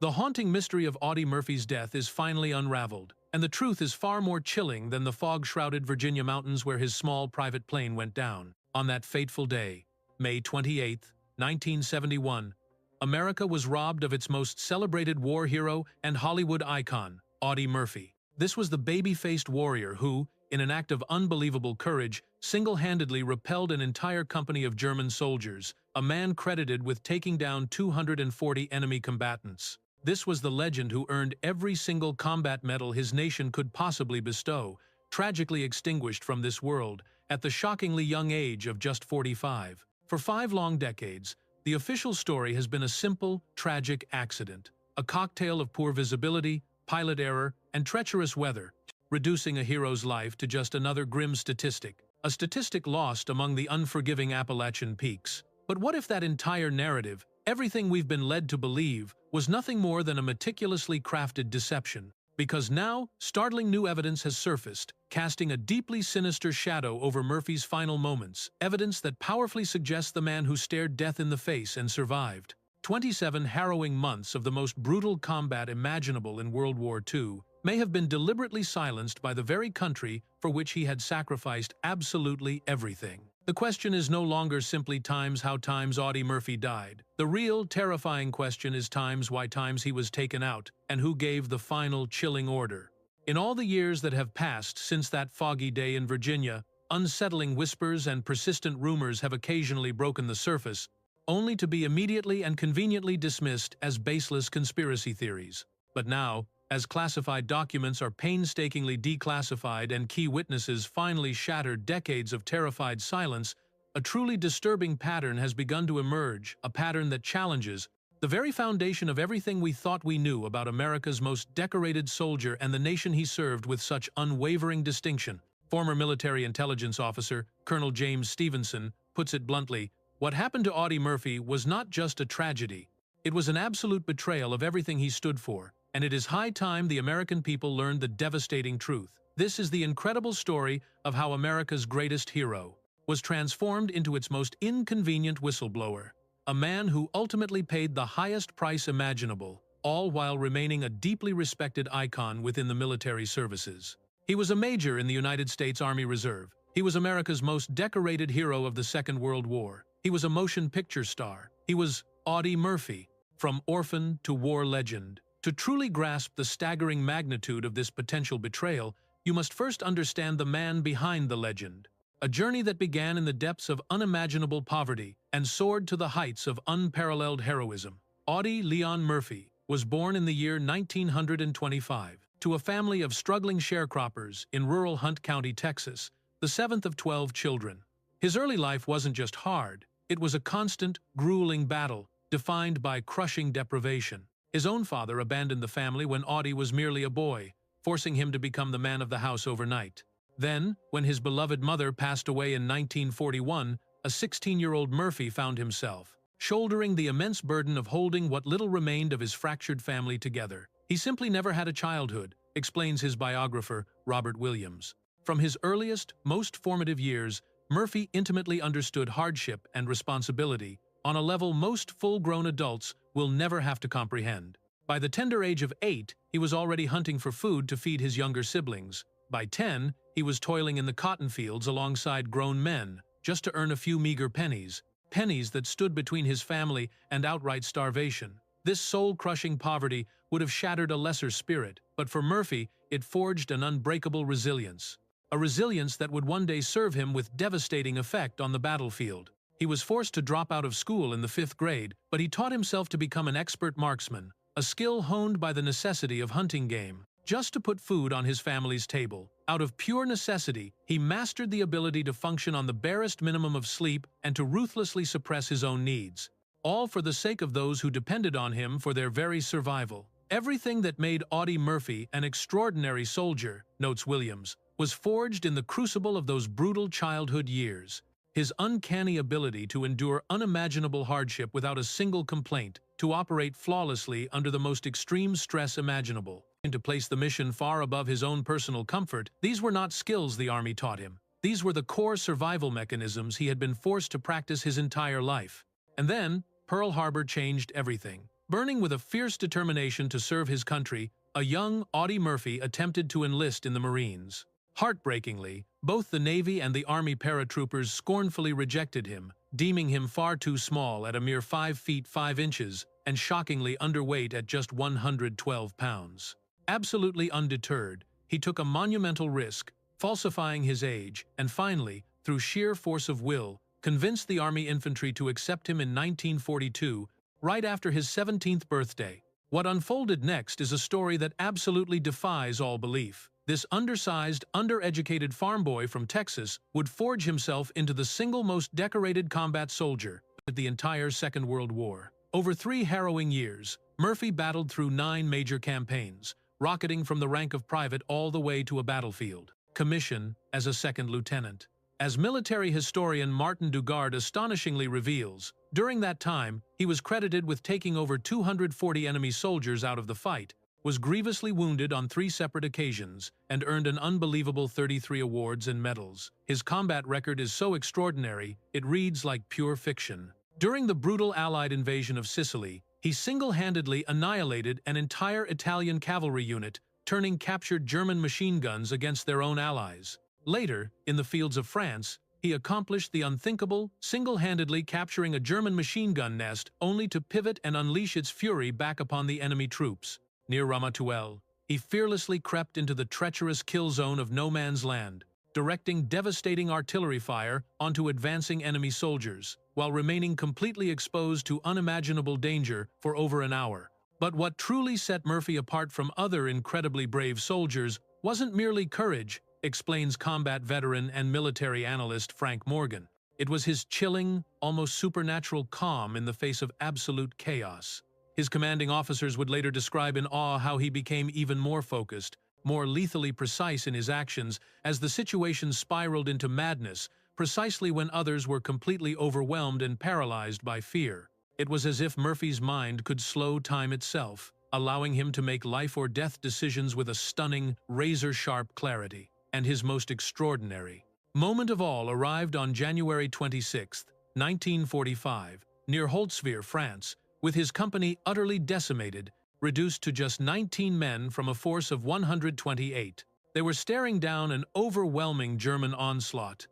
The haunting mystery of Audie Murphy's death is finally unraveled, and the truth is far more chilling than the fog-shrouded Virginia mountains where his small private plane went down. On that fateful day, May 28, 1971, America was robbed of its most celebrated war hero and Hollywood icon, Audie Murphy. This was the baby-faced warrior who, in an act of unbelievable courage, single-handedly repelled an entire company of German soldiers, a man credited with taking down 240 enemy combatants. This was the legend who earned every single combat medal his nation could possibly bestow, tragically extinguished from this world at the shockingly young age of just 45. For 5 long decades, the official story has been a simple, tragic accident, a cocktail of poor visibility, pilot error, and treacherous weather, reducing a hero's life to just another grim statistic, a statistic lost among the unforgiving Appalachian peaks. But what if that entire narrative, everything we've been led to believe, was nothing more than a meticulously crafted deception? Because now, startling new evidence has surfaced, casting a deeply sinister shadow over Murphy's final moments, evidence that powerfully suggests the man who stared death in the face and survived. 27 harrowing months of the most brutal combat imaginable in World War II may have been deliberately silenced by the very country for which he had sacrificed absolutely everything. The question is no longer simply how Audie Murphy died. The real, terrifying question is why he was taken out, and who gave the final, chilling order. In all the years that have passed since that foggy day in Virginia, unsettling whispers and persistent rumors have occasionally broken the surface, only to be immediately and conveniently dismissed as baseless conspiracy theories. But now, as classified documents are painstakingly declassified and key witnesses finally shatter decades of terrified silence, a truly disturbing pattern has begun to emerge, a pattern that challenges the very foundation of everything we thought we knew about America's most decorated soldier and the nation he served with such unwavering distinction. Former military intelligence officer, Colonel James Stevenson, puts it bluntly, what happened to Audie Murphy was not just a tragedy. It was an absolute betrayal of everything he stood for. And it is high time the American people learned the devastating truth. This is the incredible story of how America's greatest hero was transformed into its most inconvenient whistleblower, a man who ultimately paid the highest price imaginable, all while remaining a deeply respected icon within the military services. He was a major in the United States Army Reserve. He was America's most decorated hero of the Second World War. He was a motion picture star. He was Audie Murphy, from orphan to war legend. To truly grasp the staggering magnitude of this potential betrayal, you must first understand the man behind the legend. A journey that began in the depths of unimaginable poverty and soared to the heights of unparalleled heroism. Audie Leon Murphy was born in the year 1925 to a family of struggling sharecroppers in rural Hunt County, Texas, the 7th of 12 children. His early life wasn't just hard, it was a constant, grueling battle, defined by crushing deprivation. His own father abandoned the family when Audie was merely a boy, forcing him to become the man of the house overnight. Then, when his beloved mother passed away in 1941, a 16-year-old Murphy found himself shouldering the immense burden of holding what little remained of his fractured family together. He simply never had a childhood, explains his biographer, Robert Williams. From his earliest, most formative years, Murphy intimately understood hardship and responsibility on a level most full-grown adults will never have to comprehend. By the tender age of 8, he was already hunting for food to feed his younger siblings. By 10, he was toiling in the cotton fields alongside grown men, just to earn a few meager pennies, pennies that stood between his family and outright starvation. This soul-crushing poverty would have shattered a lesser spirit, but for Murphy, it forged an unbreakable resilience. A resilience that would one day serve him with devastating effect on the battlefield. He was forced to drop out of school in the 5th grade, but he taught himself to become an expert marksman, a skill honed by the necessity of hunting game, just to put food on his family's table. Out of pure necessity, he mastered the ability to function on the barest minimum of sleep and to ruthlessly suppress his own needs, all for the sake of those who depended on him for their very survival. Everything that made Audie Murphy an extraordinary soldier, notes Williams, was forged in the crucible of those brutal childhood years. His uncanny ability to endure unimaginable hardship without a single complaint, to operate flawlessly under the most extreme stress imaginable, and to place the mission far above his own personal comfort, these were not skills the Army taught him. These were the core survival mechanisms he had been forced to practice his entire life. And then, Pearl Harbor changed everything. Burning with a fierce determination to serve his country, a young Audie Murphy attempted to enlist in the Marines. Heartbreakingly, both the Navy and the Army paratroopers scornfully rejected him, deeming him far too small at a mere 5 feet 5 inches and shockingly underweight at just 112 pounds. Absolutely undeterred, he took a monumental risk, falsifying his age, and finally, through sheer force of will, convinced the Army infantry to accept him in 1942, right after his 17th birthday. What unfolded next is a story that absolutely defies all belief. This undersized, undereducated farm boy from Texas would forge himself into the single most decorated combat soldier of the entire Second World War. Over 3 harrowing years, Murphy battled through 9 major campaigns, rocketing from the rank of private all the way to a battlefield commission as a second lieutenant. As military historian Martin Dugard astonishingly reveals, during that time, he was credited with taking over 240 enemy soldiers out of the fight, was grievously wounded on 3 separate occasions, and earned an unbelievable 33 awards and medals. His combat record is so extraordinary, it reads like pure fiction. During the brutal Allied invasion of Sicily, he single-handedly annihilated an entire Italian cavalry unit, turning captured German machine guns against their own allies. Later, in the fields of France, he accomplished the unthinkable, single-handedly capturing a German machine gun nest only to pivot and unleash its fury back upon the enemy troops. Near Ramatuelle, he fearlessly crept into the treacherous kill zone of no man's land, directing devastating artillery fire onto advancing enemy soldiers, while remaining completely exposed to unimaginable danger for over an hour. But what truly set Murphy apart from other incredibly brave soldiers wasn't merely courage, explains combat veteran and military analyst Frank Morgan. It was his chilling, almost supernatural calm in the face of absolute chaos. His commanding officers would later describe in awe how he became even more focused, more lethally precise in his actions as the situation spiraled into madness, precisely when others were completely overwhelmed and paralyzed by fear. It was as if Murphy's mind could slow time itself, allowing him to make life-or-death decisions with a stunning, razor-sharp clarity. And his most extraordinary moment of all arrived on January 26, 1945, near Holtzwihr, France, with his company utterly decimated, reduced to just 19 men from a force of 128. They were staring down an overwhelming German onslaught.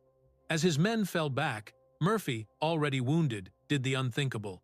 As his men fell back, Murphy, already wounded, did the unthinkable.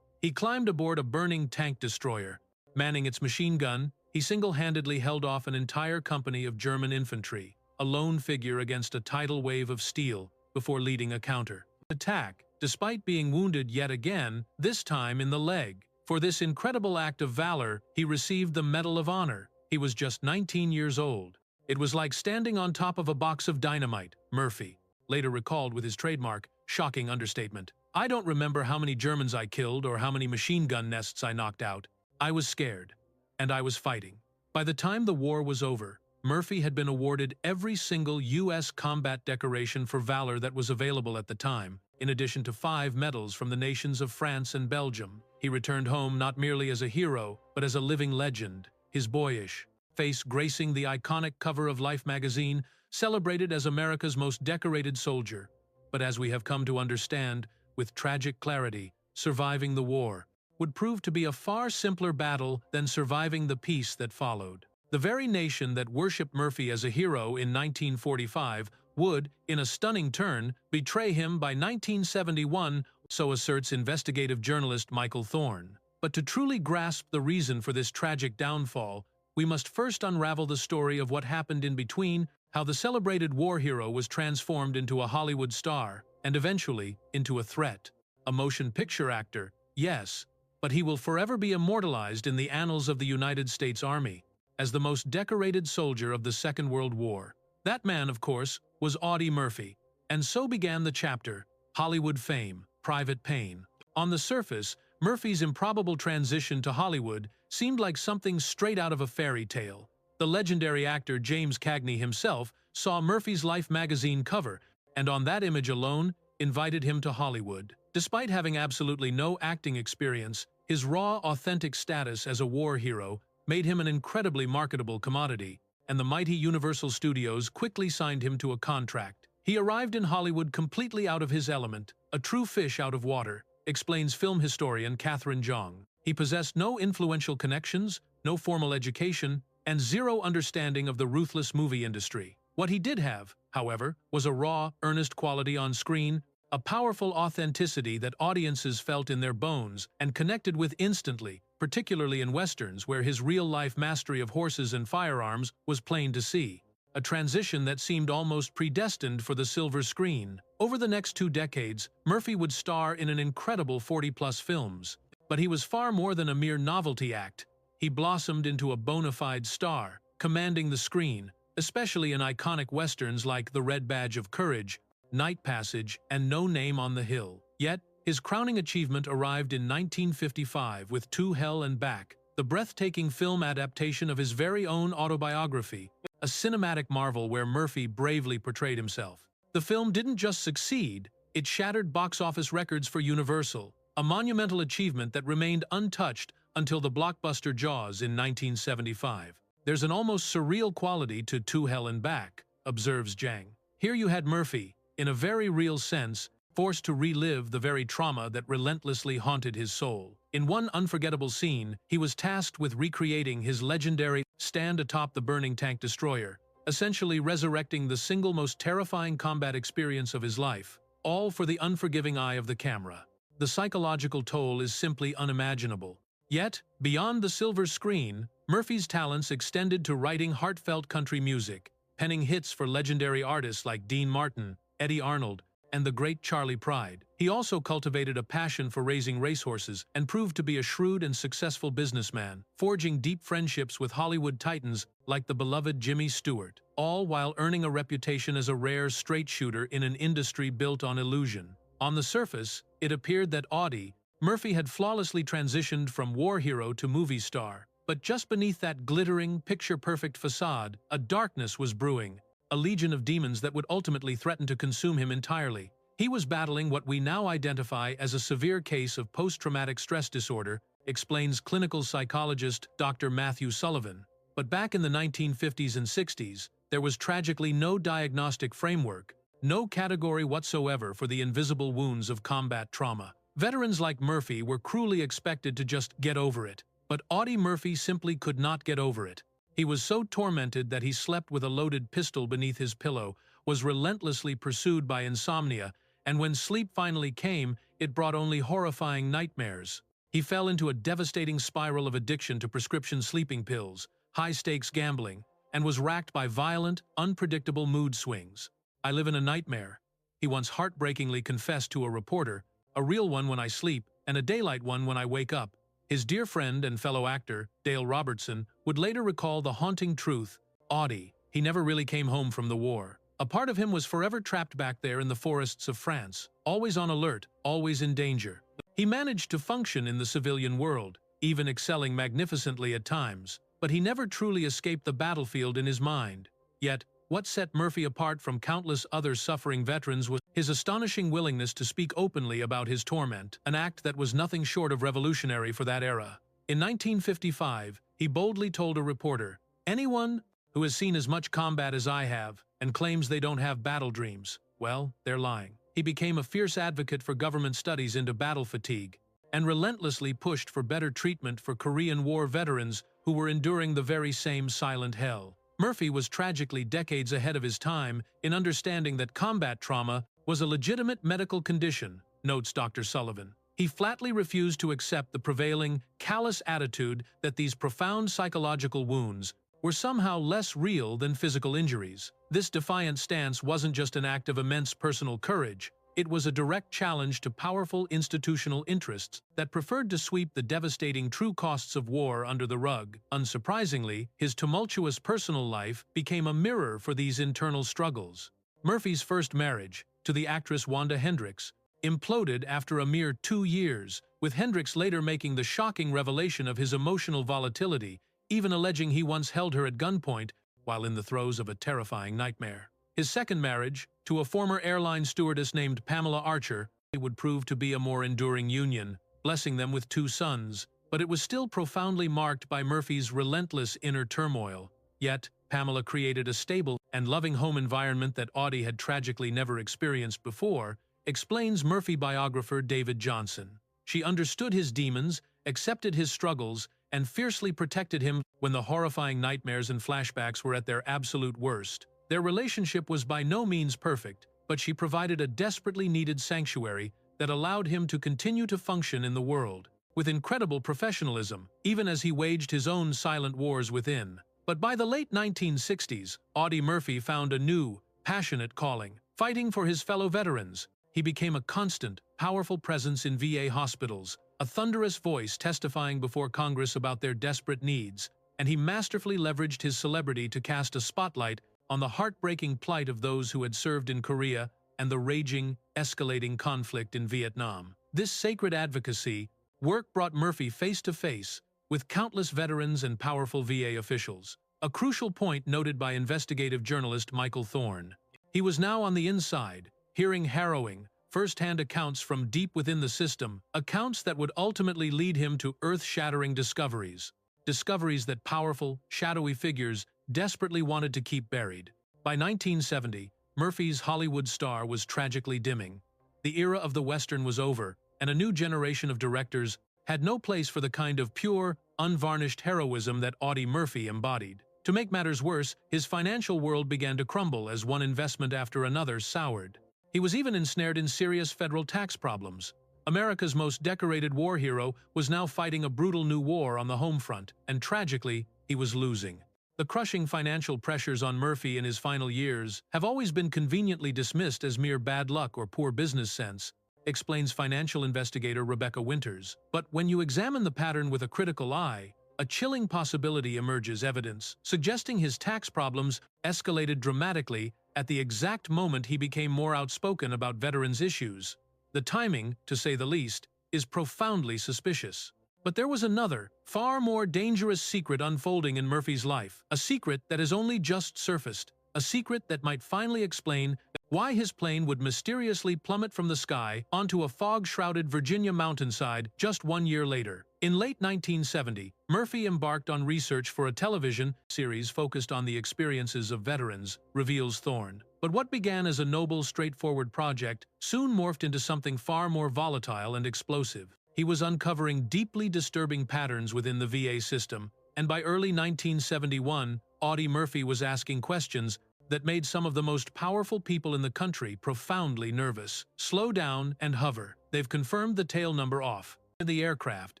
He climbed aboard a burning tank destroyer. Manning its machine gun, he single-handedly held off an entire company of German infantry, a lone figure against a tidal wave of steel, before leading a counter attack, despite being wounded yet again, this time in the leg. For this incredible act of valor, he received the Medal of Honor. He was just 19 years old. It was like standing on top of a box of dynamite, Murphy later recalled with his trademark, shocking understatement. I don't remember how many Germans I killed or how many machine gun nests I knocked out. I was scared. And I was fighting. By the time the war was over, Murphy had been awarded every single U.S. combat decoration for valor that was available at the time, in addition to 5 medals from the nations of France and Belgium. He returned home not merely as a hero, but as a living legend, his boyish face gracing the iconic cover of Life magazine, celebrated as America's most decorated soldier. But as we have come to understand, with tragic clarity, surviving the war would prove to be a far simpler battle than surviving the peace that followed. The very nation that worshipped Murphy as a hero in 1945 would, in a stunning turn, betray him by 1971, so asserts investigative journalist Michael Thorne. But to truly grasp the reason for this tragic downfall, we must first unravel the story of what happened in between, how the celebrated war hero was transformed into a Hollywood star, and eventually into a threat. A motion picture actor, yes, but he will forever be immortalized in the annals of the United States Army as the most decorated soldier of the Second World War. That man, of course, was Audie Murphy, and so began the chapter, Hollywood Fame, Private Pain. On the surface, Murphy's improbable transition to Hollywood seemed like something straight out of a fairy tale. The legendary actor James Cagney himself saw Murphy's Life magazine cover, and on that image alone, invited him to Hollywood. Despite having absolutely no acting experience, his raw, authentic status as a war hero made him an incredibly marketable commodity, and the mighty Universal Studios quickly signed him to a contract. He arrived in Hollywood completely out of his element, a true fish out of water, explains film historian Catherine Jong. He possessed no influential connections, no formal education, and zero understanding of the ruthless movie industry. What he did have, however, was a raw, earnest quality on screen, a powerful authenticity that audiences felt in their bones and connected with instantly, particularly in westerns where his real-life mastery of horses and firearms was plain to see. A transition that seemed almost predestined for the silver screen. Over the next 2 decades, Murphy would star in an incredible 40-plus films. But he was far more than a mere novelty act. He blossomed into a bona fide star, commanding the screen, especially in iconic westerns like The Red Badge of Courage, Night Passage, and No Name on the Hill. Yet, his crowning achievement arrived in 1955 with To Hell and Back, the breathtaking film adaptation of his very own autobiography, a cinematic marvel where Murphy bravely portrayed himself. The film didn't just succeed, it shattered box office records for Universal, a monumental achievement that remained untouched until the blockbuster Jaws in 1975. There's an almost surreal quality to Hell and Back, observes Jang. Here you had Murphy, in a very real sense, forced to relive the very trauma that relentlessly haunted his soul. In one unforgettable scene, he was tasked with recreating his legendary stand atop the burning tank destroyer, essentially resurrecting the single most terrifying combat experience of his life, all for the unforgiving eye of the camera. The psychological toll is simply unimaginable. Yet, beyond the silver screen, Murphy's talents extended to writing heartfelt country music, penning hits for legendary artists like Dean Martin, Eddie Arnold, and the great Charlie Pride. He also cultivated a passion for raising racehorses and proved to be a shrewd and successful businessman, forging deep friendships with Hollywood titans like the beloved Jimmy Stewart, all while earning a reputation as a rare straight shooter in an industry built on illusion. On the surface, it appeared that Audie Murphy had flawlessly transitioned from war hero to movie star. But just beneath that glittering, picture-perfect facade, a darkness was brewing, a legion of demons that would ultimately threaten to consume him entirely. He was battling what we now identify as a severe case of post-traumatic stress disorder, explains clinical psychologist Dr. Matthew Sullivan. But back in the 1950s and 60s, there was tragically no diagnostic framework, no category whatsoever for the invisible wounds of combat trauma. Veterans like Murphy were cruelly expected to just get over it. But Audie Murphy simply could not get over it. He was so tormented that he slept with a loaded pistol beneath his pillow, was relentlessly pursued by insomnia, and when sleep finally came, it brought only horrifying nightmares. He fell into a devastating spiral of addiction to prescription sleeping pills, high-stakes gambling, and was racked by violent, unpredictable mood swings. "I live in a nightmare," he once heartbreakingly confessed to a reporter, "a real one when I sleep, and a daylight one when I wake up." His dear friend and fellow actor, Dale Robertson, would later recall the haunting truth: Audie, he never really came home from the war. A part of him was forever trapped back there in the forests of France, always on alert, always in danger. He managed to function in the civilian world, even excelling magnificently at times, but he never truly escaped the battlefield in his mind. Yet, what set Murphy apart from countless other suffering veterans was his astonishing willingness to speak openly about his torment, an act that was nothing short of revolutionary for that era. In 1955, he boldly told a reporter, "Anyone who has seen as much combat as I have and claims they don't have battle dreams, well, they're lying." He became a fierce advocate for government studies into battle fatigue, and relentlessly pushed for better treatment for Korean War veterans who were enduring the very same silent hell. Murphy was tragically decades ahead of his time in understanding that combat trauma was a legitimate medical condition, notes Dr. Sullivan. He flatly refused to accept the prevailing, callous attitude that these profound psychological wounds were somehow less real than physical injuries. This defiant stance wasn't just an act of immense personal courage, it was a direct challenge to powerful institutional interests that preferred to sweep the devastating true costs of war under the rug. Unsurprisingly, his tumultuous personal life became a mirror for these internal struggles. Murphy's first marriage, to the actress Wanda Hendricks, imploded after a mere 2 years, with Hendricks later making the shocking revelation of his emotional volatility, even alleging he once held her at gunpoint while in the throes of a terrifying nightmare. His second marriage, to a former airline stewardess named Pamela Archer, would prove to be a more enduring union, blessing them with 2 sons, but it was still profoundly marked by Murphy's relentless inner turmoil. Yet, Pamela created a stable and loving home environment that Audie had tragically never experienced before, explains Murphy biographer David Johnson. She understood his demons, accepted his struggles, and fiercely protected him when the horrifying nightmares and flashbacks were at their absolute worst. Their relationship was by no means perfect, but she provided a desperately needed sanctuary that allowed him to continue to function in the world with incredible professionalism, even as he waged his own silent wars within. But by the late 1960s, Audie Murphy found a new, passionate calling. Fighting for his fellow veterans, he became a constant, powerful presence in VA hospitals, a thunderous voice testifying before Congress about their desperate needs, and he masterfully leveraged his celebrity to cast a spotlight on the heartbreaking plight of those who had served in Korea and the raging, escalating conflict in Vietnam. This sacred advocacy work brought Murphy face to face with countless veterans and powerful VA officials, a crucial point noted by investigative journalist Michael Thorne. He was now on the inside, hearing harrowing, first-hand accounts from deep within the system, accounts that would ultimately lead him to earth-shattering discoveries that powerful, shadowy figures desperately wanted to keep buried. By 1970, Murphy's Hollywood star was tragically dimming. The era of the Western was over, and a new generation of directors had no place for the kind of pure, unvarnished heroism that Audie Murphy embodied. To make matters worse, his financial world began to crumble as one investment after another soured. He was even ensnared in serious federal tax problems. America's most decorated war hero was now fighting a brutal new war on the home front, and tragically, he was losing. The crushing financial pressures on Murphy in his final years have always been conveniently dismissed as mere bad luck or poor business sense, explains financial investigator Rebecca Winters. But when you examine the pattern with a critical eye, a chilling possibility emerges evidence, suggesting his tax problems escalated dramatically at the exact moment he became more outspoken about veterans' issues. The timing, to say the least, is profoundly suspicious. But there was another, far more dangerous secret unfolding in Murphy's life, a secret that has only just surfaced, a secret that might finally explain why his plane would mysteriously plummet from the sky onto a fog-shrouded Virginia mountainside just 1 year later. In late 1970, Murphy embarked on research for a television series focused on the experiences of veterans, reveals Thorne. But what began as a noble, straightforward project soon morphed into something far more volatile and explosive. He was uncovering deeply disturbing patterns within the VA system, and by early 1971, Audie Murphy was asking questions that made some of the most powerful people in the country profoundly nervous. Slow down and hover. They've confirmed the tail number off the aircraft.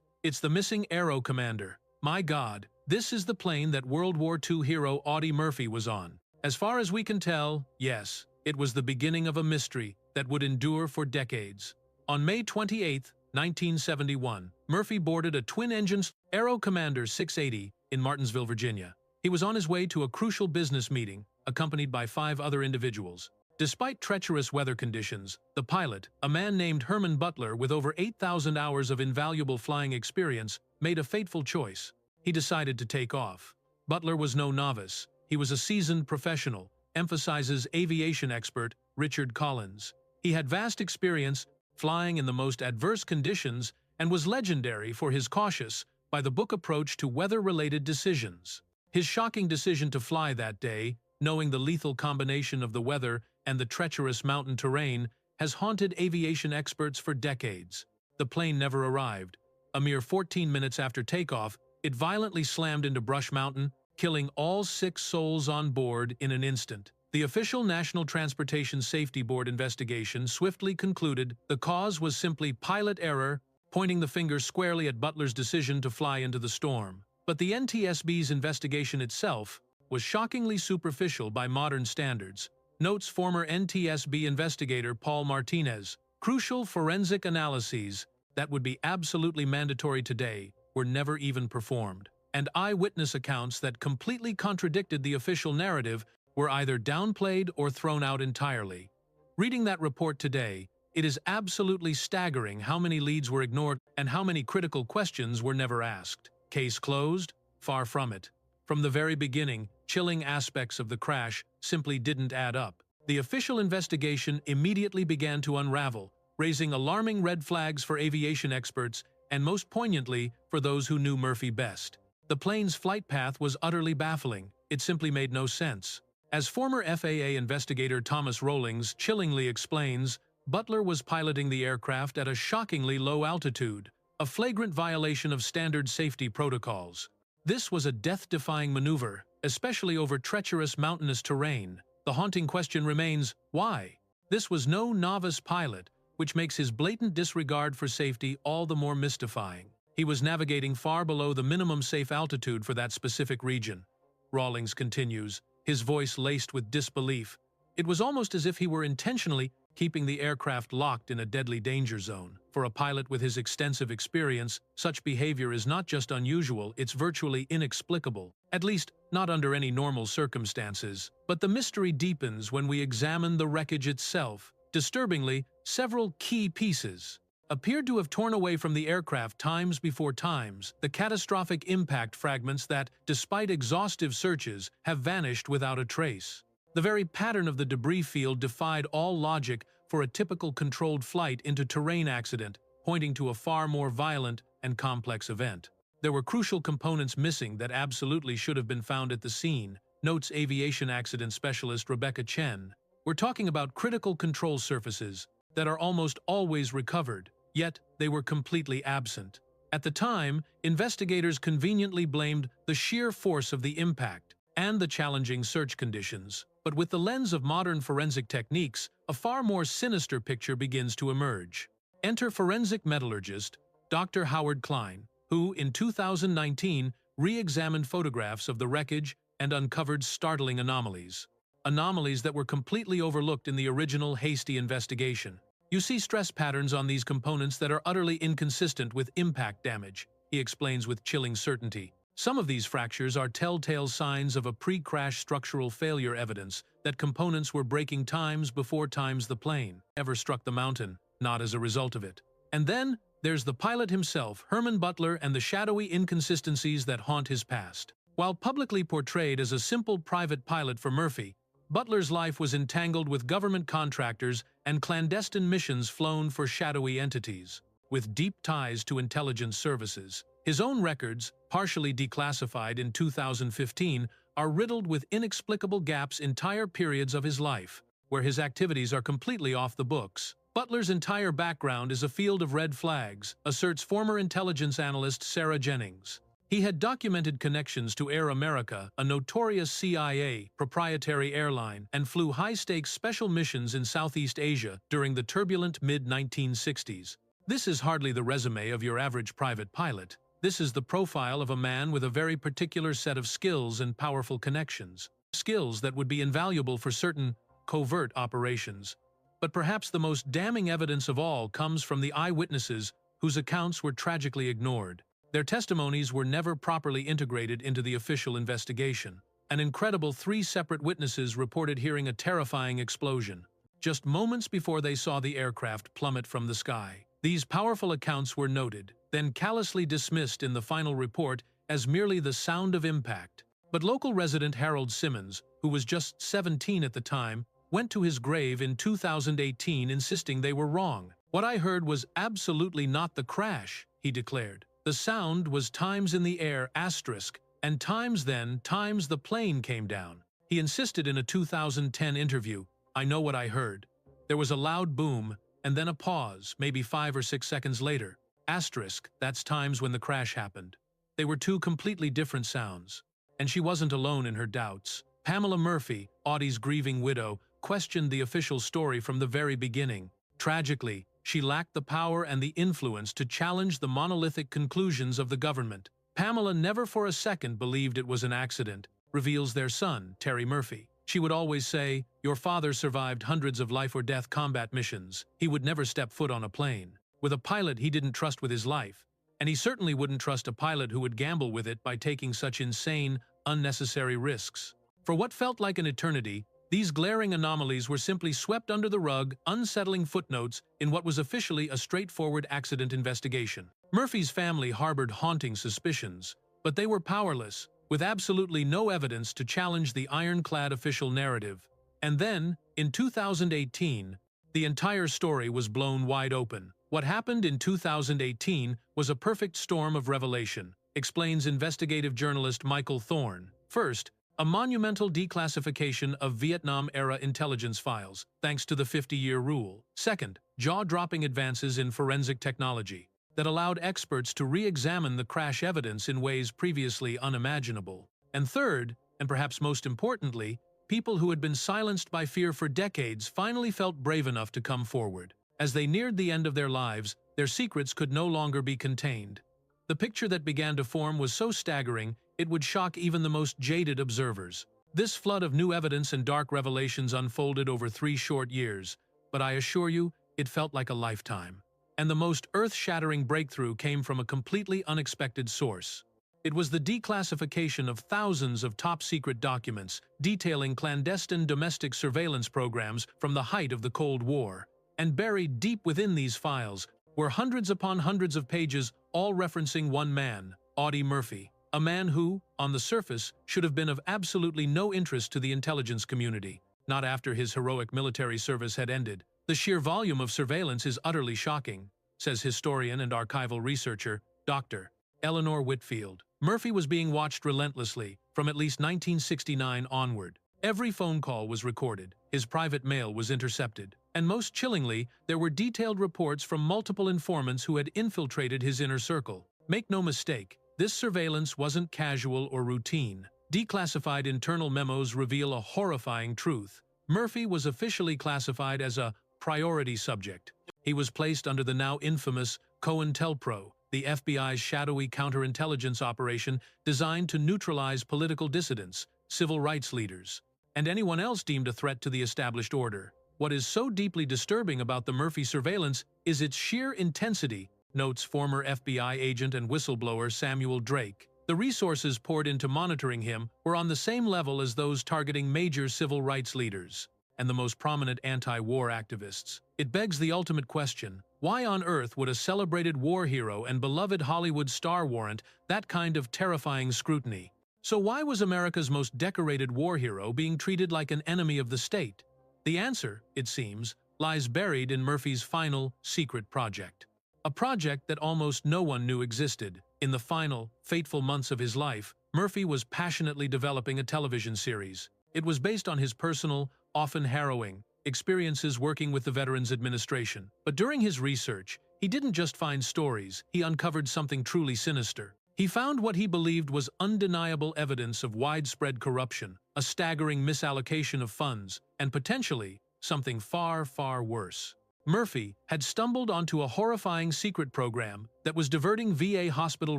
It's the missing Aero Commander. My God, this is the plane that World War II hero Audie Murphy was on. As far as we can tell, yes, it was the beginning of a mystery that would endure for decades. On May 28, 1971, Murphy boarded a twin-engine Aero Commander 680 in Martinsville, Virginia. He was on his way to a crucial business meeting, accompanied by 5 other individuals. Despite treacherous weather conditions, the pilot, a man named Herman Butler with over 8,000 hours of invaluable flying experience, made a fateful choice. He decided to take off. Butler was no novice. He was a seasoned professional, emphasizes aviation expert Richard Collins. He had vast experience flying in the most adverse conditions and was legendary for his cautious, by-the-book approach to weather-related decisions. His shocking decision to fly that day, knowing the lethal combination of the weather and the treacherous mountain terrain, has haunted aviation experts for decades. The plane never arrived. A mere 14 minutes after takeoff, it violently slammed into Brush Mountain, killing all 6 souls on board in an instant. The official National Transportation Safety Board investigation swiftly concluded the cause was simply pilot error, pointing the finger squarely at Butler's decision to fly into the storm. But the NTSB's investigation itself was shockingly superficial by modern standards, notes former NTSB investigator Paul Martinez. Crucial forensic analyses that would be absolutely mandatory today were never even performed, and eyewitness accounts that completely contradicted the official narrative were either downplayed or thrown out entirely. Reading that report today, it is absolutely staggering how many leads were ignored and how many critical questions were never asked. Case closed? Far from it. From the very beginning, chilling aspects of the crash simply didn't add up. The official investigation immediately began to unravel, raising alarming red flags for aviation experts and most poignantly for those who knew Murphy best. The plane's flight path was utterly baffling. It simply made no sense. As former FAA investigator Thomas Rollings chillingly explains, Butler was piloting the aircraft at a shockingly low altitude, a flagrant violation of standard safety protocols. This was a death-defying maneuver, especially over treacherous mountainous terrain. The haunting question remains, why? This was no novice pilot, which makes his blatant disregard for safety all the more mystifying. He was navigating far below the minimum safe altitude for that specific region. Rawlings continues, his voice laced with disbelief. It was almost as if he were intentionally keeping the aircraft locked in a deadly danger zone. For a pilot with his extensive experience, such behavior is not just unusual, it's virtually inexplicable, at least not under any normal circumstances. But the mystery deepens when we examine the wreckage itself. Disturbingly, several key pieces appeared to have torn away from the aircraft times before times, the catastrophic impact fragments that, despite exhaustive searches, have vanished without a trace. The very pattern of the debris field defied all logic for a typical controlled flight into terrain accident, pointing to a far more violent and complex event. There were crucial components missing that absolutely should have been found at the scene, notes aviation accident specialist Rebecca Chen. We're talking about critical control surfaces that are almost always recovered, yet they were completely absent. At the time, investigators conveniently blamed the sheer force of the impact and the challenging search conditions. But with the lens of modern forensic techniques, a far more sinister picture begins to emerge. Enter forensic metallurgist Dr. Howard Klein, who, in 2019, re-examined photographs of the wreckage and uncovered startling anomalies. Anomalies that were completely overlooked in the original hasty investigation. You see stress patterns on these components that are utterly inconsistent with impact damage, he explains with chilling certainty. Some of these fractures are telltale signs of a pre-crash structural failure, evidence that components were breaking times before the plane ever struck the mountain, not as a result of it. And then there's the pilot himself, Herman Butler, and the shadowy inconsistencies that haunt his past. While publicly portrayed as a simple private pilot for Murphy, Butler's life was entangled with government contractors and clandestine missions flown for shadowy entities, with deep ties to intelligence services. His own records, partially declassified in 2015, are riddled with inexplicable gaps, entire periods of his life, where his activities are completely off the books. Butler's entire background is a field of red flags, asserts former intelligence analyst Sarah Jennings. He had documented connections to Air America, a notorious CIA proprietary airline, and flew high-stakes special missions in Southeast Asia during the turbulent mid-1960s. This is hardly the resume of your average private pilot. This is the profile of a man with a very particular set of skills and powerful connections. Skills that would be invaluable for certain covert operations. But perhaps the most damning evidence of all comes from the eyewitnesses whose accounts were tragically ignored. Their testimonies were never properly integrated into the official investigation. An incredible 3 separate witnesses reported hearing a terrifying explosion, just moments before they saw the aircraft plummet from the sky. These powerful accounts were noted, then callously dismissed in the final report as merely the sound of impact. But local resident Harold Simmons, who was just 17 at the time, went to his grave in 2018 insisting they were wrong. "What I heard was absolutely not the crash," he declared. "The sound was times in the air asterisk, and times the plane came down." He insisted in a 2010 interview, "I know what I heard. There was a loud boom, and then a pause, maybe 5 or 6 seconds later. Asterisk, that's times when the crash happened." They were 2 completely different sounds. And she wasn't alone in her doubts. Pamela Murphy, Audie's grieving widow, questioned the official story from the very beginning. Tragically, she lacked the power and the influence to challenge the monolithic conclusions of the government. Pamela never for a second believed it was an accident, reveals their son, Terry Murphy. She would always say, "Your father survived hundreds of life-or-death combat missions. He would never step foot on a plane. With a pilot he didn't trust with his life. And he certainly wouldn't trust a pilot who would gamble with it by taking such insane, unnecessary risks." For what felt like an eternity, these glaring anomalies were simply swept under the rug, unsettling footnotes in what was officially a straightforward accident investigation. Murphy's family harbored haunting suspicions, but they were powerless, with absolutely no evidence to challenge the ironclad official narrative. And then, in 2018, the entire story was blown wide open. What happened in 2018 was a perfect storm of revelation, explains investigative journalist Michael Thorne. First, a monumental declassification of Vietnam-era intelligence files, thanks to the 50-year rule. Second, jaw-dropping advances in forensic technology. that allowed experts to re-examine the crash evidence in ways previously unimaginable. And third, and perhaps most importantly, people who had been silenced by fear for decades finally felt brave enough to come forward. As they neared the end of their lives, their secrets could no longer be contained. The picture that began to form was so staggering, it would shock even the most jaded observers. This flood of new evidence and dark revelations unfolded over 3 short years, but I assure you, it felt like a lifetime. And the most earth-shattering breakthrough came from a completely unexpected source. It was the declassification of thousands of top-secret documents detailing clandestine domestic surveillance programs from the height of the Cold War. And buried deep within these files were hundreds upon hundreds of pages, all referencing one man, Audie Murphy, a man who, on the surface, should have been of absolutely no interest to the intelligence community, not after his heroic military service had ended. The sheer volume of surveillance is utterly shocking, says historian and archival researcher, Dr. Eleanor Whitfield. Murphy was being watched relentlessly from at least 1969 onward. Every phone call was recorded, his private mail was intercepted, and most chillingly, there were detailed reports from multiple informants who had infiltrated his inner circle. Make no mistake, this surveillance wasn't casual or routine. Declassified internal memos reveal a horrifying truth. Murphy was officially classified as a priority subject. He was placed under the now infamous COINTELPRO, the FBI's shadowy counterintelligence operation designed to neutralize political dissidents, civil rights leaders, and anyone else deemed a threat to the established order. What is so deeply disturbing about the Murphy surveillance is its sheer intensity, notes former FBI agent and whistleblower Samuel Drake. The resources poured into monitoring him were on the same level as those targeting major civil rights leaders and the most prominent anti-war activists. It begs the ultimate question: why on earth would a celebrated war hero and beloved Hollywood star warrant that kind of terrifying scrutiny? So why was America's most decorated war hero being treated like an enemy of the state? The answer, it seems, lies buried in Murphy's final, secret project. A project that almost no one knew existed. In the final, fateful months of his life, Murphy was passionately developing a television series. It was based on his personal, often harrowing, experiences working with the Veterans Administration. But during his research, he didn't just find stories, he uncovered something truly sinister. He found what he believed was undeniable evidence of widespread corruption, a staggering misallocation of funds, and potentially something far, far worse. Murphy had stumbled onto a horrifying secret program that was diverting VA hospital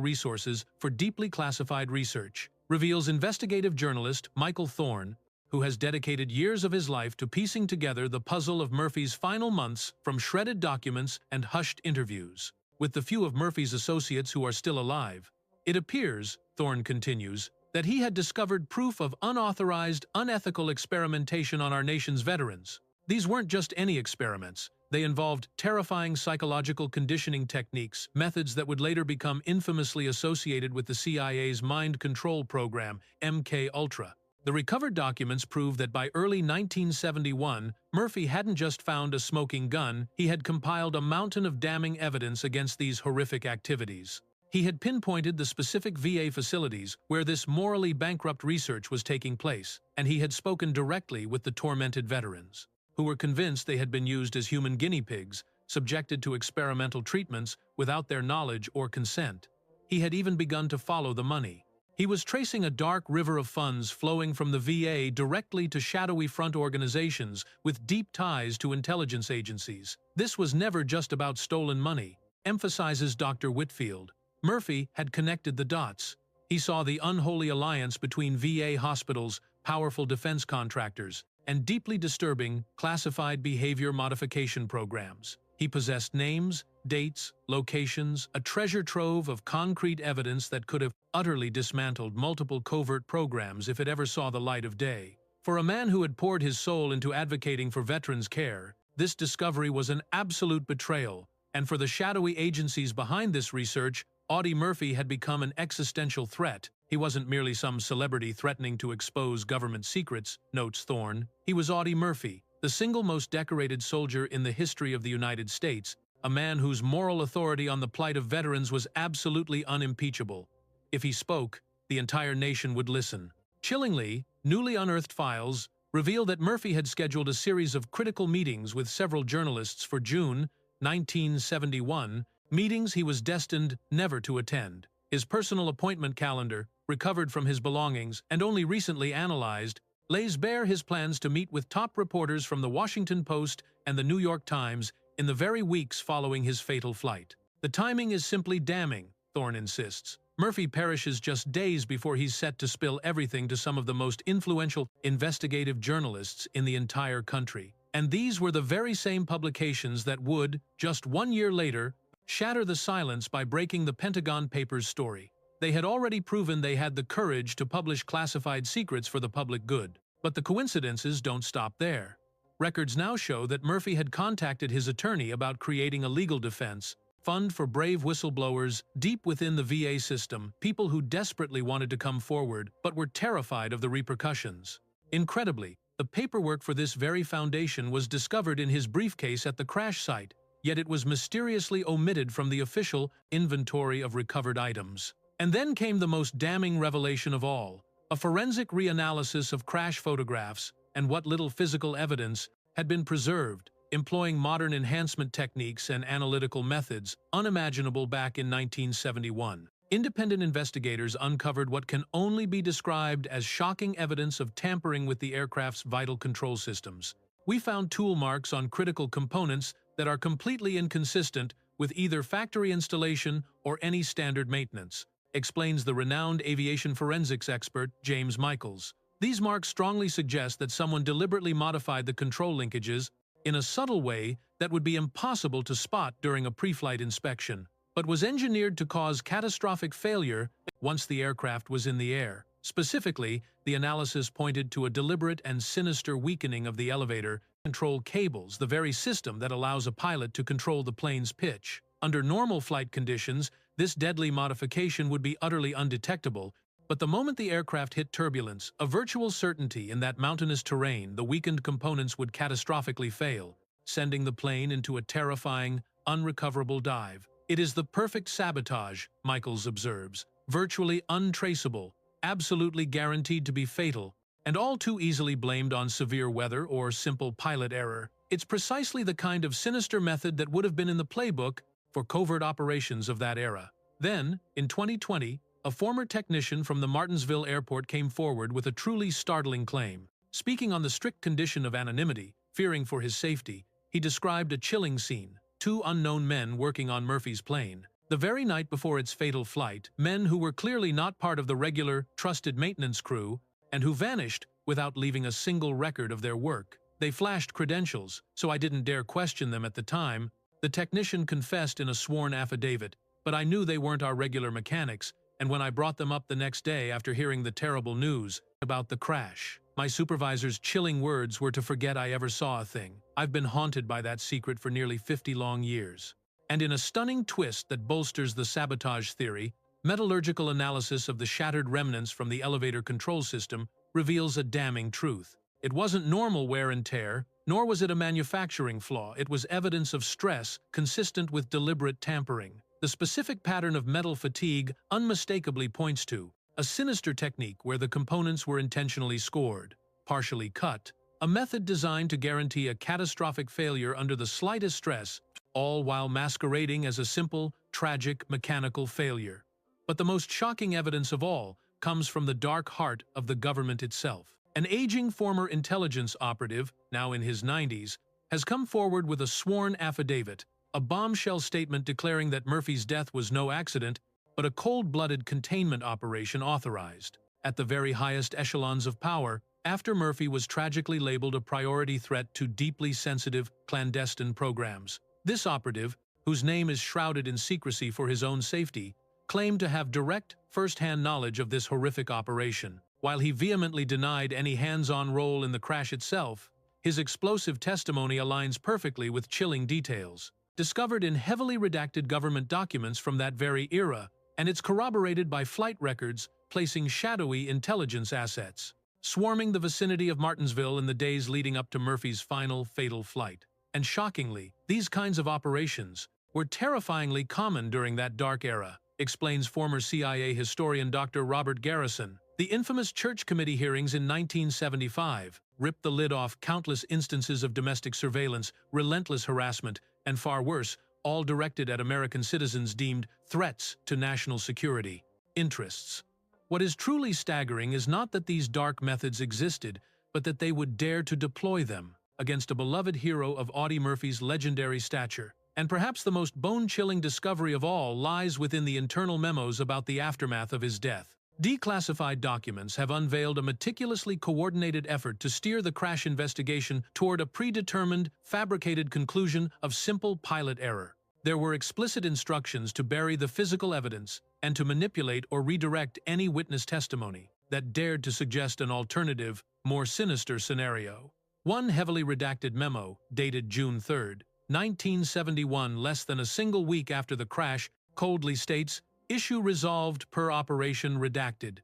resources for deeply classified research, reveals investigative journalist Michael Thorne, who has dedicated years of his life to piecing together the puzzle of Murphy's final months from shredded documents and hushed interviews. With the few of Murphy's associates who are still alive, it appears, Thorne continues, that he had discovered proof of unauthorized, unethical experimentation on our nation's veterans. These weren't just any experiments. They involved terrifying psychological conditioning techniques, methods that would later become infamously associated with the CIA's mind control program, MK-Ultra. The recovered documents prove that by early 1971, Murphy hadn't just found a smoking gun, he had compiled a mountain of damning evidence against these horrific activities. He had pinpointed the specific VA facilities where this morally bankrupt research was taking place, and he had spoken directly with the tormented veterans, who were convinced they had been used as human guinea pigs, subjected to experimental treatments without their knowledge or consent. He had even begun to follow the money. He was tracing a dark river of funds flowing from the VA directly to shadowy front organizations with deep ties to intelligence agencies. This was never just about stolen money, emphasizes Dr. Whitfield. Murphy had connected the dots. He saw the unholy alliance between VA hospitals, powerful defense contractors, and deeply disturbing classified behavior modification programs. He possessed names, dates, locations, a treasure trove of concrete evidence that could have utterly dismantled multiple covert programs if it ever saw the light of day. For a man who had poured his soul into advocating for veterans' care, this discovery was an absolute betrayal, and for the shadowy agencies behind this research, Audie Murphy had become an existential threat. He wasn't merely some celebrity threatening to expose government secrets, notes Thorne. He was Audie Murphy, the single most decorated soldier in the history of the United States, a man whose moral authority on the plight of veterans was absolutely unimpeachable. If he spoke, the entire nation would listen. Chillingly, newly unearthed files reveal that Murphy had scheduled a series of critical meetings with several journalists for June 1971, meetings he was destined never to attend. His personal appointment calendar, recovered from his belongings and only recently analyzed, lays bare his plans to meet with top reporters from the Washington Post and the New York Times in the very weeks following his fatal flight. The timing is simply damning, Thorne insists. Murphy perishes just days before he's set to spill everything to some of the most influential investigative journalists in the entire country. And these were the very same publications that would, just 1 year later, shatter the silence by breaking the Pentagon Papers story. They had already proven they had the courage to publish classified secrets for the public good. But the coincidences don't stop there. Records now show that Murphy had contacted his attorney about creating a legal defense fund for brave whistleblowers deep within the VA system, people who desperately wanted to come forward but were terrified of the repercussions. Incredibly, the paperwork for this very foundation was discovered in his briefcase at the crash site, yet it was mysteriously omitted from the official inventory of recovered items. And then came the most damning revelation of all, a forensic reanalysis of crash photographs and what little physical evidence had been preserved, employing modern enhancement techniques and analytical methods unimaginable back in 1971. Independent investigators uncovered what can only be described as shocking evidence of tampering with the aircraft's vital control systems. We found tool marks on critical components that are completely inconsistent with either factory installation or any standard maintenance, explains the renowned aviation forensics expert James Michaels. These marks strongly suggest that someone deliberately modified the control linkages in a subtle way that would be impossible to spot during a pre-flight inspection, but was engineered to cause catastrophic failure once the aircraft was in the air. Specifically, the analysis pointed to a deliberate and sinister weakening of the elevator control cables, the very system that allows a pilot to control the plane's pitch. Under normal flight conditions, this deadly modification would be utterly undetectable, but the moment the aircraft hit turbulence, a virtual certainty in that mountainous terrain, the weakened components would catastrophically fail, sending the plane into a terrifying, unrecoverable dive. It is the perfect sabotage, Michaels observes, virtually untraceable, absolutely guaranteed to be fatal, and all too easily blamed on severe weather or simple pilot error. It's precisely the kind of sinister method that would have been in the playbook for covert operations of that era. Then, in 2020, a former technician from the Martinsville airport came forward with a truly startling claim. Speaking on the strict condition of anonymity, fearing for his safety, he described a chilling scene: 2 unknown men working on Murphy's plane. The very night before its fatal flight, men who were clearly not part of the regular, trusted maintenance crew, and who vanished without leaving a single record of their work. They flashed credentials, so I didn't dare question them at the time, the technician confessed in a sworn affidavit, but I knew they weren't our regular mechanics, and when I brought them up the next day after hearing the terrible news about the crash, my supervisor's chilling words were to forget I ever saw a thing. I've been haunted by that secret for nearly 50 long years. And in a stunning twist that bolsters the sabotage theory, metallurgical analysis of the shattered remnants from the elevator control system reveals a damning truth. It wasn't normal wear and tear, nor was it a manufacturing flaw. It was evidence of stress consistent with deliberate tampering. The specific pattern of metal fatigue unmistakably points to a sinister technique where the components were intentionally scored, partially cut, a method designed to guarantee a catastrophic failure under the slightest stress, all while masquerading as a simple, tragic, mechanical failure. But the most shocking evidence of all comes from the dark heart of the government itself. An aging former intelligence operative, now in his 90s, has come forward with a sworn affidavit, a bombshell statement declaring that Murphy's death was no accident, but a cold-blooded containment operation authorized at the very highest echelons of power after Murphy was tragically labeled a priority threat to deeply sensitive, clandestine programs. This operative, whose name is shrouded in secrecy for his own safety, claimed to have direct, first-hand knowledge of this horrific operation. While he vehemently denied any hands-on role in the crash itself, his explosive testimony aligns perfectly with chilling details discovered in heavily redacted government documents from that very era, and it's corroborated by flight records placing shadowy intelligence assets swarming the vicinity of Martinsville in the days leading up to Murphy's final fatal flight. And shockingly, these kinds of operations were terrifyingly common during that dark era, explains former CIA historian Dr. Robert Garrison. The infamous Church Committee hearings in 1975 ripped the lid off countless instances of domestic surveillance, relentless harassment, and far worse, all directed at American citizens deemed threats to national security interests. What is truly staggering is not that these dark methods existed, but that they would dare to deploy them against a beloved hero of Audie Murphy's legendary stature. And perhaps the most bone-chilling discovery of all lies within the internal memos about the aftermath of his death. Declassified documents have unveiled a meticulously coordinated effort to steer the crash investigation toward a predetermined, fabricated conclusion of simple pilot error. There were explicit instructions to bury the physical evidence and to manipulate or redirect any witness testimony that dared to suggest an alternative, more sinister scenario. One heavily redacted memo, dated June 3, 1971, less than a single week after the crash, coldly states, "Issue resolved per operation redacted.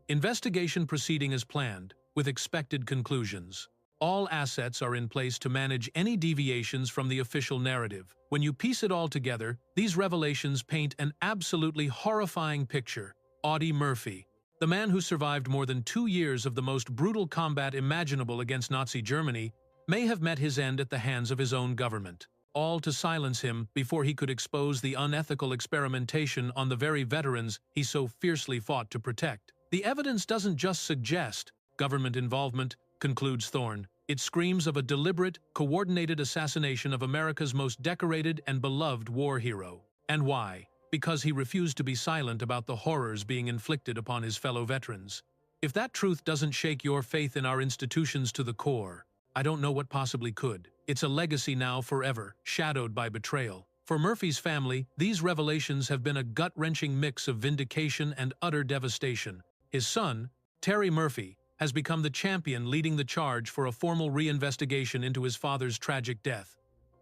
Investigation proceeding as planned, with expected conclusions. All assets are in place to manage any deviations from the official narrative." When you piece it all together, these revelations paint an absolutely horrifying picture. Audie Murphy, the man who survived more than 2 years of the most brutal combat imaginable against Nazi Germany, may have met his end at the hands of his own government, all to silence him before he could expose the unethical experimentation on the very veterans he so fiercely fought to protect. The evidence doesn't just suggest government involvement, concludes Thorne. It screams of a deliberate, coordinated assassination of America's most decorated and beloved war hero. And why? Because he refused to be silent about the horrors being inflicted upon his fellow veterans. If that truth doesn't shake your faith in our institutions to the core, I don't know what possibly could. It's a legacy now forever, shadowed by betrayal. For Murphy's family, these revelations have been a gut-wrenching mix of vindication and utter devastation. His son, Terry Murphy, has become the champion leading the charge for a formal reinvestigation into his father's tragic death.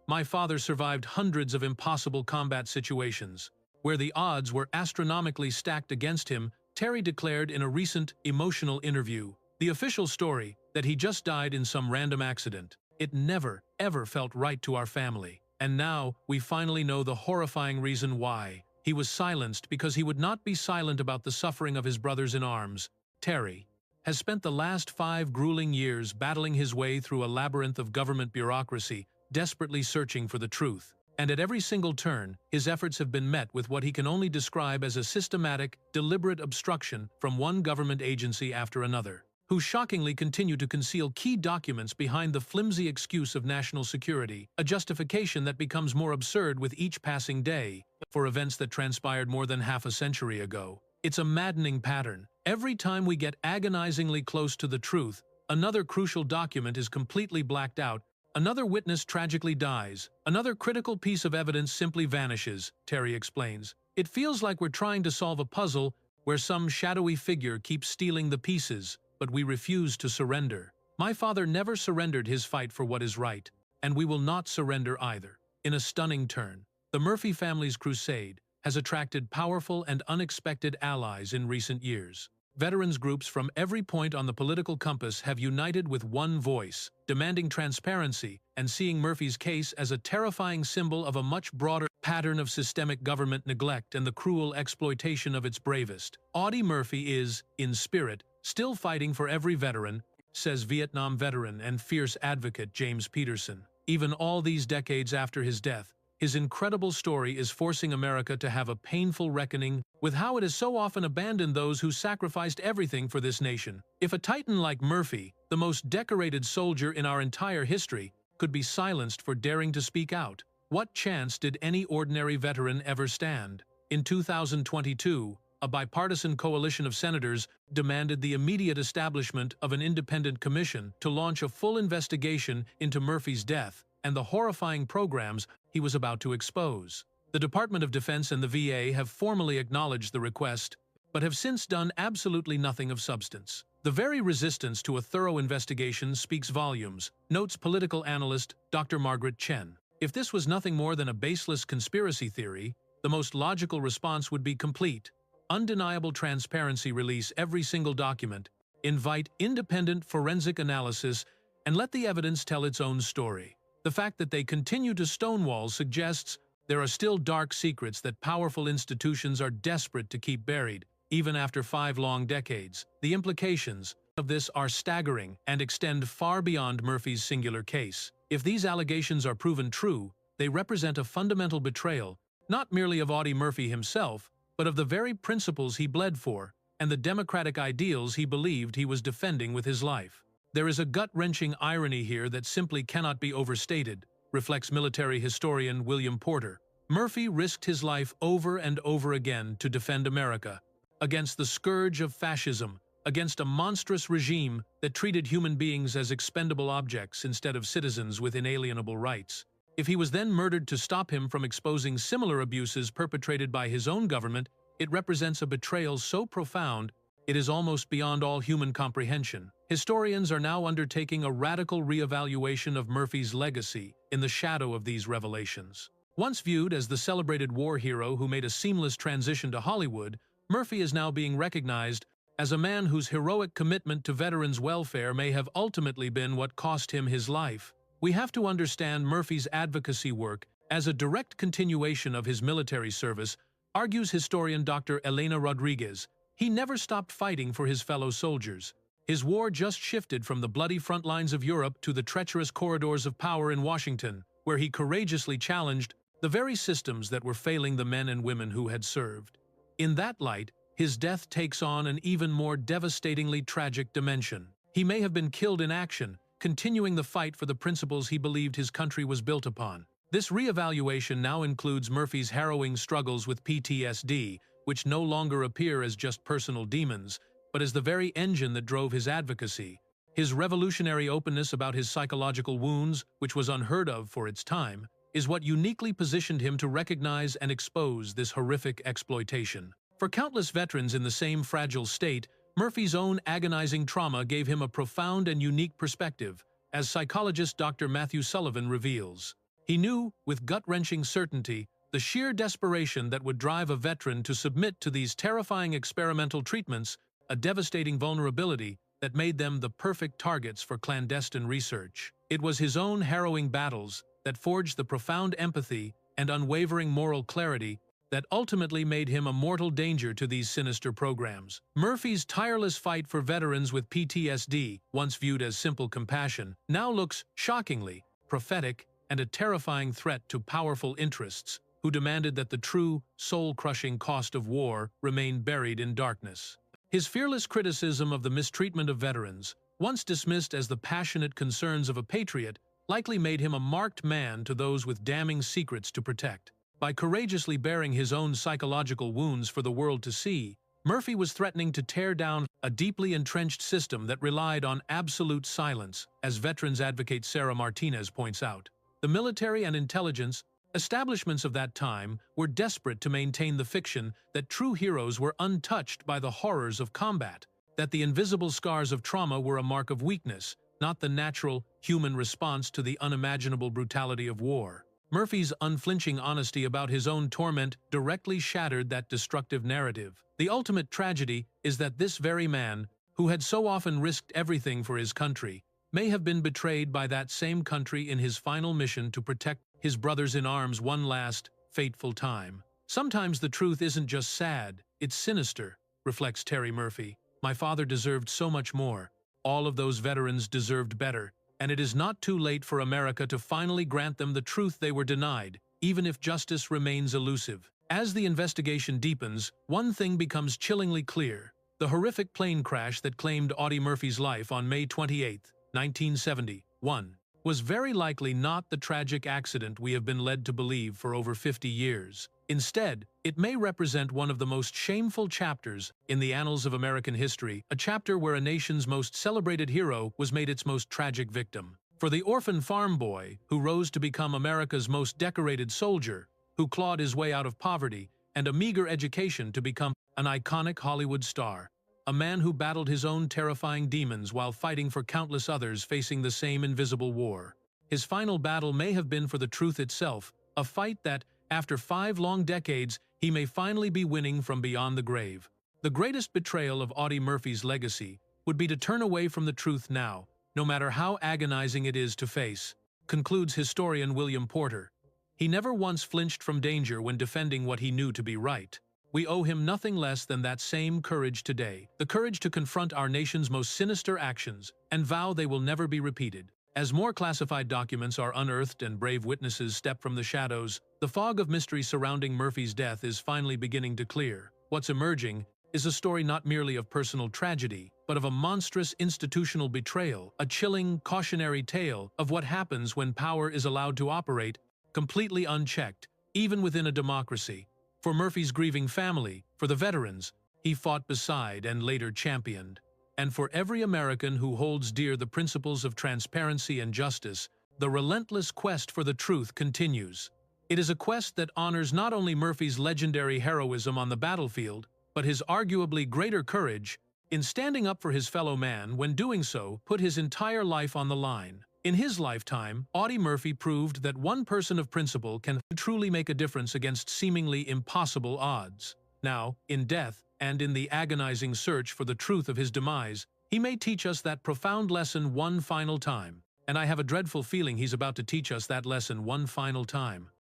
"My father survived hundreds of impossible combat situations, where the odds were astronomically stacked against him," Terry declared in a recent, emotional interview. The official story, that he just died in some random accident. It never, ever felt right to our family. And now, we finally know the horrifying reason why. He was silenced because he would not be silent about the suffering of his brothers in arms. Terry has spent the last 5 grueling years battling his way through a labyrinth of government bureaucracy, desperately searching for the truth. And at every single turn, his efforts have been met with what he can only describe as a systematic, deliberate obstruction from one government agency after another, who shockingly continue to conceal key documents behind the flimsy excuse of national security, a justification that becomes more absurd with each passing day, for events that transpired more than half a century ago. It's a maddening pattern. Every time we get agonizingly close to the truth, another crucial document is completely blacked out, another witness tragically dies, another critical piece of evidence simply vanishes, Terry explains. It feels like we're trying to solve a puzzle where some shadowy figure keeps stealing the pieces, but we refuse to surrender. My father never surrendered his fight for what is right, and we will not surrender either. In a stunning turn, the Murphy family's crusade has attracted powerful and unexpected allies in recent years. Veterans groups from every point on the political compass have united with one voice, demanding transparency and seeing Murphy's case as a terrifying symbol of a much broader pattern of systemic government neglect and the cruel exploitation of its bravest. Audie Murphy is, in spirit, still fighting for every veteran, says Vietnam veteran and fierce advocate James Peterson. Even all these decades after his death, his incredible story is forcing America to have a painful reckoning with how it has so often abandoned those who sacrificed everything for this nation. If a titan like Murphy, the most decorated soldier in our entire history, could be silenced for daring to speak out, what chance did any ordinary veteran ever stand? In 2022, a bipartisan coalition of senators demanded the immediate establishment of an independent commission to launch a full investigation into Murphy's death and the horrifying programs he was about to expose. The Department of Defense and the VA have formally acknowledged the request, but have since done absolutely nothing of substance. The very resistance to a thorough investigation speaks volumes, notes political analyst Dr. Margaret Chen. If this was nothing more than a baseless conspiracy theory, the most logical response would be complete, undeniable transparency, release every single document, invite independent forensic analysis, and let the evidence tell its own story. The fact that they continue to stonewall suggests there are still dark secrets that powerful institutions are desperate to keep buried, even after 5 long decades. The implications of this are staggering and extend far beyond Murphy's singular case. If these allegations are proven true, They represent a fundamental betrayal, not merely of Audie Murphy himself, but of the very principles he bled for and the democratic ideals he believed he was defending with his life. There is a gut-wrenching irony here that simply cannot be overstated, reflects military historian William Porter. Murphy risked his life over and over again to defend America, against the scourge of fascism, against a monstrous regime that treated human beings as expendable objects instead of citizens with inalienable rights. If he was then murdered to stop him from exposing similar abuses perpetrated by his own government, it represents a betrayal so profound it is almost beyond all human comprehension. Historians are now undertaking a radical reevaluation of Murphy's legacy in the shadow of these revelations. Once viewed as the celebrated war hero who made a seamless transition to Hollywood, Murphy is now being recognized as a man whose heroic commitment to veterans' welfare may have ultimately been what cost him his life. We have to understand Murphy's advocacy work as a direct continuation of his military service, argues historian Dr. Elena Rodriguez. He never stopped fighting for his fellow soldiers. His war just shifted from the bloody front lines of Europe to the treacherous corridors of power in Washington, where he courageously challenged the very systems that were failing the men and women who had served. In that light, his death takes on an even more devastatingly tragic dimension. He may have been killed in action, continuing the fight for the principles he believed his country was built upon. This reevaluation now includes Murphy's harrowing struggles with PTSD, which no longer appear as just personal demons, but as the very engine that drove his advocacy. His revolutionary openness about his psychological wounds, which was unheard of for its time, is what uniquely positioned him to recognize and expose this horrific exploitation. For countless veterans in the same fragile state, Murphy's own agonizing trauma gave him a profound and unique perspective, as psychologist Dr. Matthew Sullivan reveals. He knew, with gut-wrenching certainty, the sheer desperation that would drive a veteran to submit to these terrifying experimental treatments, a devastating vulnerability that made them the perfect targets for clandestine research. It was his own harrowing battles that forged the profound empathy and unwavering moral clarity that ultimately made him a mortal danger to these sinister programs. Murphy's tireless fight for veterans with PTSD, once viewed as simple compassion, now looks shockingly prophetic and a terrifying threat to powerful interests who demanded that the true, soul-crushing cost of war remain buried in darkness. His fearless criticism of the mistreatment of veterans, once dismissed as the passionate concerns of a patriot, likely made him a marked man to those with damning secrets to protect. By courageously bearing his own psychological wounds for the world to see, Murphy was threatening to tear down a deeply entrenched system that relied on absolute silence, as veterans advocate Sarah Martinez points out. The military and intelligence establishments of that time were desperate to maintain the fiction that true heroes were untouched by the horrors of combat, that the invisible scars of trauma were a mark of weakness, not the natural, human response to the unimaginable brutality of war. Murphy's unflinching honesty about his own torment directly shattered that destructive narrative. The ultimate tragedy is that this very man, who had so often risked everything for his country, may have been betrayed by that same country in his final mission to protect his brothers in arms one last, fateful time. Sometimes the truth isn't just sad, it's sinister, reflects Terry Murphy. My father deserved so much more. All of those veterans deserved better, and it is not too late for America to finally grant them the truth they were denied, even if justice remains elusive. As the investigation deepens, one thing becomes chillingly clear. The horrific plane crash that claimed Audie Murphy's life on May 28, 1971, was very likely not the tragic accident we have been led to believe for over 50 years. Instead, it may represent one of the most shameful chapters in the annals of American history, a chapter where a nation's most celebrated hero was made its most tragic victim. For the orphan farm boy who rose to become America's most decorated soldier, who clawed his way out of poverty and a meager education to become an iconic Hollywood star, a man who battled his own terrifying demons while fighting for countless others facing the same invisible war. His final battle may have been for the truth itself, a fight that, after 5 long decades, he may finally be winning from beyond the grave. The greatest betrayal of Audie Murphy's legacy would be to turn away from the truth now, no matter how agonizing it is to face, concludes historian William Porter. He never once flinched from danger when defending what he knew to be right. We owe him nothing less than that same courage today, the courage to confront our nation's most sinister actions and vow they will never be repeated. As more classified documents are unearthed and brave witnesses step from the shadows, the fog of mystery surrounding Murphy's death is finally beginning to clear. What's emerging is a story not merely of personal tragedy, but of a monstrous institutional betrayal, a chilling, cautionary tale of what happens when power is allowed to operate completely unchecked, even within a democracy. For Murphy's grieving family, for the veterans he fought beside and later championed, and for every American who holds dear the principles of transparency and justice, the relentless quest for the truth continues. It is a quest that honors not only Murphy's legendary heroism on the battlefield, but his arguably greater courage in standing up for his fellow man when doing so put his entire life on the line. In his lifetime, Audie Murphy proved that one person of principle can truly make a difference against seemingly impossible odds. Now, in death, and in the agonizing search for the truth of his demise, he may teach us that profound lesson one final time. And I have a dreadful feeling he's about to teach us that lesson one final time.